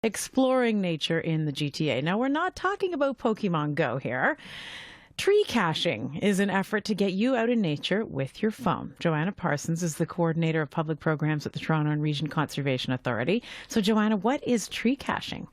Exploring nature in the GTA. Now, we're not talking about Pokemon Go here. Tree caching is an effort to get you out in nature with your phone. Joanna Parsons is the coordinator of public programs at the Toronto and Region Conservation Authority. So, Joanna, what is tree caching?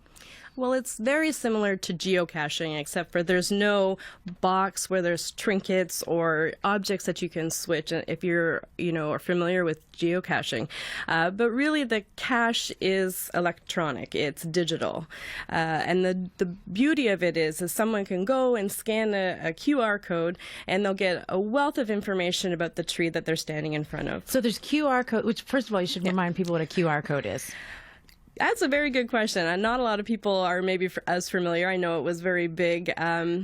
Well, it's very similar to geocaching, except for there's no box where there's trinkets or objects that you can switch if you're, are familiar with geocaching. But really the cache is electronic. It's digital. And the beauty of it is someone can go and scan a QR code and they'll get a wealth of information about the tree that they're standing in front of. So there's QR code, which first of all, you should remind people what a QR code is. That's a very good question. And not a lot of people are maybe as familiar. I know it was very big.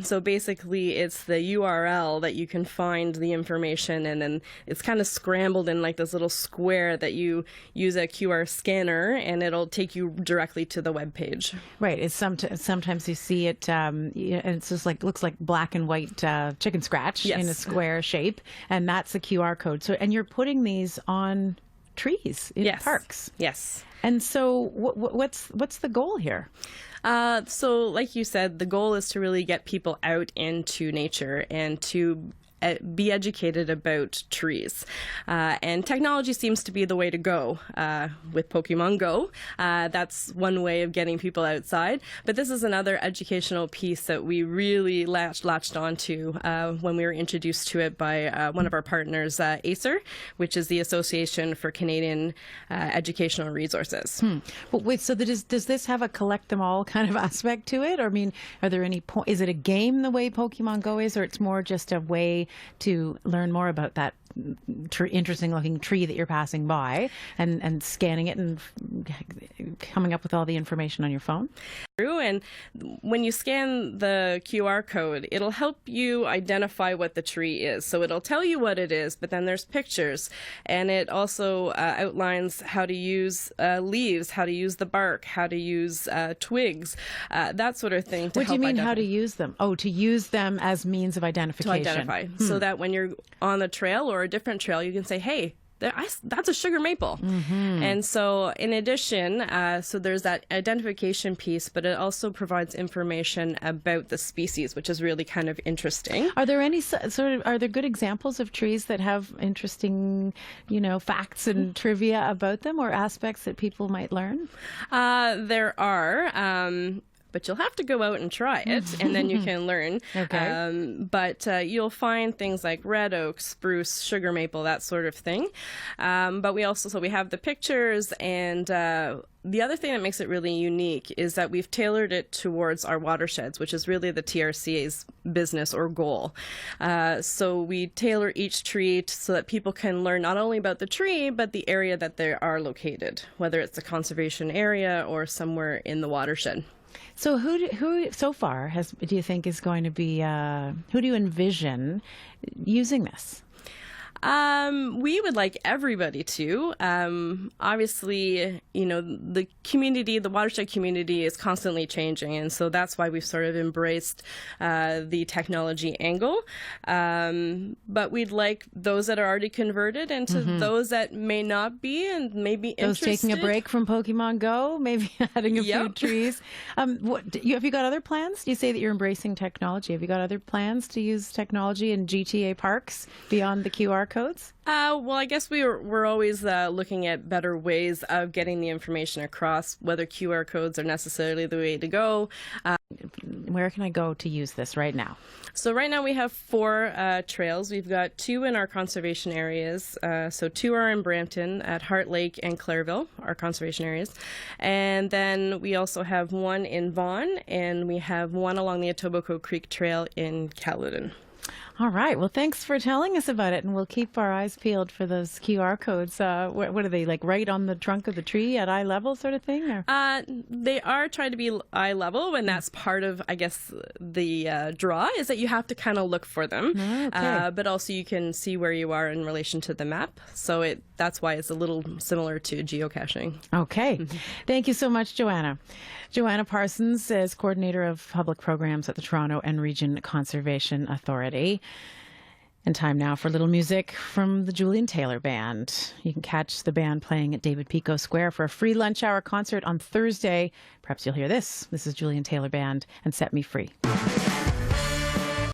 So basically, it's the URL that you can find the information, and then it's kind of scrambled in like this little square that you use a QR scanner, and it'll take you directly to the web page. Right. It's sometimes you see it, and it's just looks like black and white chicken scratch in a square shape, and that's the QR code. So, and you're putting these on trees in parks. Yes. And so what's the goal here? So like you said, the goal is to really get people out into nature and to be educated about trees. And technology seems to be the way to go with Pokemon Go. That's one way of getting people outside. But this is another educational piece that we really latched onto when we were introduced to it by one of our partners, ACER, which is the Association for Canadian Educational Resources. But wait, so does this have a collect them all kind of aspect to it? Or, I mean, are there any is it a game the way Pokemon Go is, or it's more just a way to learn more about that interesting looking tree that you're passing by and scanning it and coming up with all the information on your phone? And when you scan the QR code, it'll help you identify what the tree is. So it'll tell you what it is, but then there's pictures, and it also outlines how to use leaves, how to use the bark, how to use twigs, that sort of thing. What do you mean how to use them? Oh, to use them as means of identification. To identify, so that when you're on the trail or a different trail, you can say, hey, that's a sugar maple. And so in addition, so there's that identification piece, but it also provides information about the species, which is really kind of interesting. Are there any are there good examples of trees that have interesting, facts and trivia about them, or aspects that people might learn? There are. But you'll have to go out and try it, and then you can learn. Okay. But you'll find things like red oak, spruce, sugar maple, that sort of thing. But we have the pictures, and the other thing that makes it really unique is that we've tailored it towards our watersheds, which is really the TRCA's business or goal. So we tailor each tree so that people can learn not only about the tree, but the area that they are located, whether it's a conservation area or somewhere in the watershed. So who so far do you think is going to be, who do you envision using this? We would like everybody to. Obviously, the community, the watershed community is constantly changing, and so that's why we've sort of embraced the technology angle. But we'd like those that are already converted and to those that may not be and may be interested. Those taking a break from Pokemon Go, maybe adding a few trees. Have you got other plans? You say that you're embracing technology. Have you got other plans to use technology in GTA parks beyond the QR codes? Well, I guess we're always looking at better ways of getting the information across, whether QR codes are necessarily the way to go. Where can I go to use this right now? So right now we have 4 trails. We've got 2 in our conservation areas. So 2 are in Brampton at Heart Lake and Clairville, our conservation areas. And then we also have 1 in Vaughan, and we have 1 along the Etobicoke Creek Trail in Caledon. All right. Well, thanks for telling us about it, and we'll keep our eyes peeled for those QR codes. What are they, like right on the trunk of the tree at eye level sort of thing? Or? They are trying to be eye level, and that's part of, I guess, the draw is that you have to kind of look for them. Okay. But also you can see where you are in relation to the map. So that's why it's a little similar to geocaching. Okay. Thank you so much, Joanna. Joanna Parsons is coordinator of public programs at the Toronto and Region Conservation Authority. And time now for a little music from the Julian Taylor Band. You can catch the band playing at David Pico Square for a free lunch hour concert on Thursday. Perhaps you'll hear this. This is Julian Taylor Band and Set Me Free.